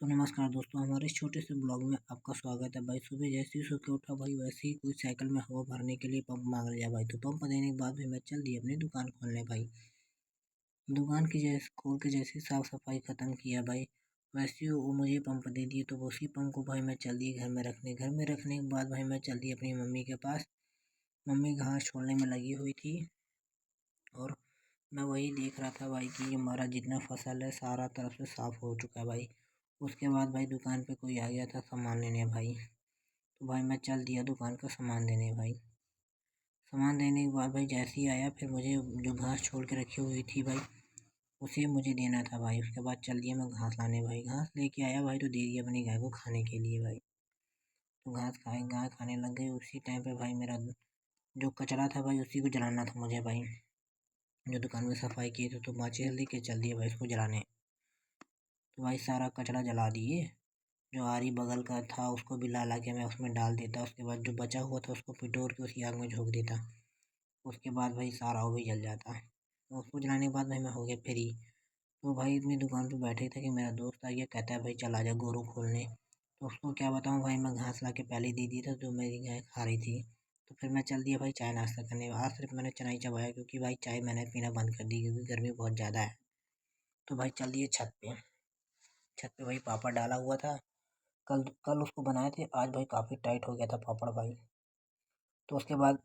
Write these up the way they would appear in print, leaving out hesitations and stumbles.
तो नमस्कार दोस्तों, हमारे इस छोटे से ब्लॉग में आपका स्वागत है। भाई सुबह जैसे ही सो के उठा भाई, वैसे ही कोई साइकिल में हवा भरने के लिए पंप मांग लिया भाई। तो पंप देने के बाद भाई मैं चल दिया अपनी दुकान खोलने भाई। दुकान की जैसे खोल के जैसे साफ सफाई खत्म किया भाई, वैसे ही वो मुझे पंप दे दिए। तो उसी पंप को भाई मैं चल दिए घर में रखने के बाद भाई मैं चल दी अपनी मम्मी के पास। मम्मी घास छोड़ने में लगी हुई थी और मैं वही देख रहा था भाई कि हमारा जितना फसल है सारा तरफ से साफ हो चुका है भाई। उसके बाद भाई दुकान पे कोई आ गया था सामान लेने भाई। तो भाई मैं चल दिया दुकान का सामान देने भाई। सामान देने के बाद भाई जैसे ही आया, फिर मुझे जो घास छोड़ के रखी हुई थी भाई उसे मुझे देना था भाई। उसके बाद चल दिया मैं घास लाने भाई। घास लेके आया भाई तो दे दिया अपनी गाय को खाने के लिए भाई। तो गाय खाने लग गई। उसी टाइम पे भाई मेरा जो कचरा था भाई उसी को जलाना था मुझे भाई। जो दुकान में सफाई की थी तो माचिस लेके चल दिए भाई उसको जलाने। तो भाई सारा कचरा जला दिए। जो आरी बगल का था उसको भी ला के मैं उसमें डाल देता। उसके बाद जो बचा हुआ था उसको पिटोर के उसी आग में झोंक देता। उसके बाद भाई सारा वो भी जल जाता। तो उसको जलाने के बाद भाई मैं हो गया फ्री। तो भाई अपनी दुकान पे बैठे थे कि मेरा दोस्त आ गया, कहता है भाई चला जा गोरू खोलने। तो उसको क्या बताऊँ भाई, मैं घास ला के पहले दे दिया था जो मेरी गाय खा रही थी। तो फिर मैं चल दिया भाई चाय नाश्ता करने। आज सिर्फ मैंने चना ही चबाया क्योंकि भाई चाय मैंने पीना बंद कर दी क्योंकि गर्मी बहुत ज़्यादा है। तो भाई चल दिए छत पे। छत पे भाई पापड़ डाला हुआ था। कल कल उसको बनाए थे, आज भाई काफ़ी टाइट हो गया था पापड़ भाई। तो उसके बाद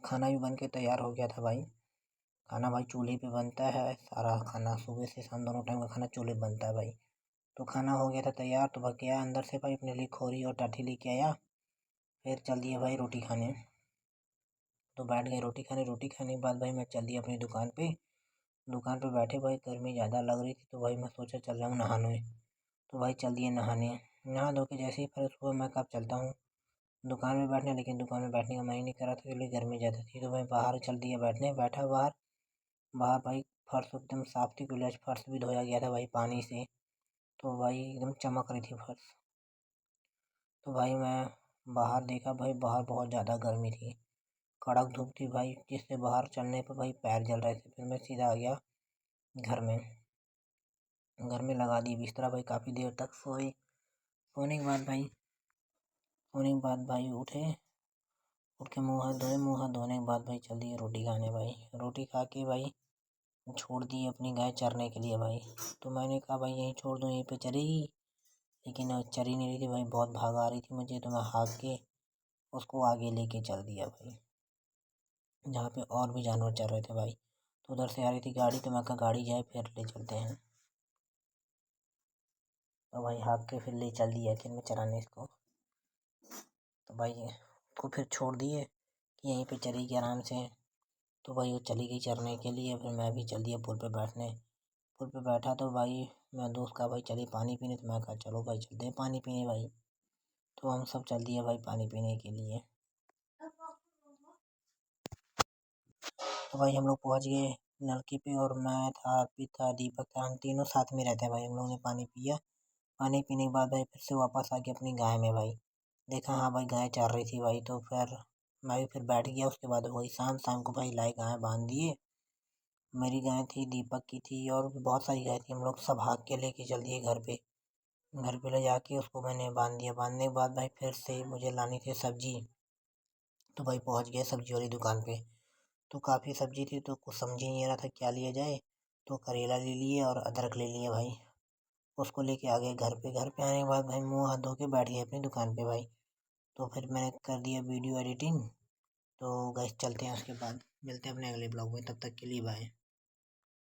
खाना भी बन के तैयार हो गया था भाई। खाना भाई चूल्हे पे बनता है, सारा खाना सुबह से शाम दोनों टाइम का खाना चूल्हे पे बनता है भाई। तो खाना हो गया था तैयार, तो भाई गया अंदर से भाई अपने लिए खोरी और टाठी लेके आया। फिर चल दिए भाई रोटी खाने। तो बैठ गए रोटी खाने के बाद भाई मैं चल दिया अपनी दुकान पे। दुकान पे बैठे भाई गर्मी ज़्यादा लग रही थी तो भाई मैं सोचा चल जाऊँ नहाने। तो भाई चल दिए नहाने। नहा धो के जैसे ही फ्रेश हुआ मैं कब चलता हूँ दुकान में बैठने, लेकिन दुकान में बैठने का मन ही नहीं कर रहा था क्योंकि गर्मी ज़्यादा थी। तो भाई बाहर चल दिया बैठने, बैठा बाहर। बाहर भाई फर्श एकदम साफ थी क्योंकि आज फर्श भी धोया गया था भाई पानी से। तो भाई एकदम चमक रही थी फर्श। तो भाई मैं बाहर देखा भाई, बाहर बहुत ज़्यादा गर्मी थी, कड़क धूप थी भाई, जिससे बाहर चलने पर भाई पैर जल रहे थे। फिर मैं सीधा आ गया घर में। घर में लगा दी बिस्तरा भाई, काफ़ी देर तक सोए। सोने के बाद भाई उठ के मुँह हाथ धोए। मुँह हाथ धोने के बाद भाई चल दिए रोटी खाने भाई। रोटी खा के भाई छोड़ दी अपनी गाय चरने के लिए भाई। तो मैंने कहा भाई यहीं छोड़ दूँ, यहीं पे चरेगी, लेकिन चरी नहीं रही थी भाई, बहुत भाग आ रही थी मुझे। तो मैं हाँक के उसको आगे लेके चल दिया भाई, जहाँ पे और भी जानवर चर रहे थे भाई। तो उधर से आ रही थी गाड़ी, तो मैं कहा गाड़ी जाए फिर ले चलते हैं। तो भाई हाँक के फिर ले चल दिया खेत में चराने इसको। तो भाई उसको फिर छोड़ दिए कि यहीं पे चरेगी आराम से। तो भाई वो चली गई चरने के लिए। फिर मैं भी चल दिया पुल पे बैठने। पुल पे बैठा तो भाई मैं दोस्त का भाई चलिए पानी पीने। तो मैं कहा चलो भाई चलते हैं पानी पीने भाई। तो हम सब चल दिए भाई पानी पीने के लिए। तो भाई हम लोग पहुँच गए नलके पे, और मैं था, अर्पित था, दीपक था, हम तीनों साथ में रहते हैं भाई। हम लोगों ने पानी पिया। पानी पीने के बाद भाई फिर से वापस आ गया अपनी गाय में भाई। देखा हाँ भाई गाय चर रही थी भाई, तो फिर मैं भी फिर बैठ गया। उसके बाद वही शाम शाम को भाई लाई गाय बांध दिए। मेरी गाय थी, दीपक की थी, और भी बहुत सारी गाय थी। हम लोग सब भाग के लेके चल दिए घर पे। घर पे ले जाके उसको मैंने बांध दिया। बांधने के बाद भाई फिर से मुझे लानी थी सब्जी। तो भाई पहुंच गए सब्जी वाली दुकान पे। तो काफ़ी सब्जी थी तो कुछ समझ ही नहीं आ रहा था क्या लिया जाए। तो करेला ले लिए और अदरक ले लिए भाई। उसको लेके आ गए घर पे। घर पे आने के बाद भाई मुँह हाथ धो के बैठ गए अपनी दुकान पे भाई। तो फिर मैंने कर दिया वीडियो एडिटिंग। तो गाइस चलते हैं, उसके बाद मिलते हैं अपने अगले ब्लॉग में। तब तक के लिए बाय।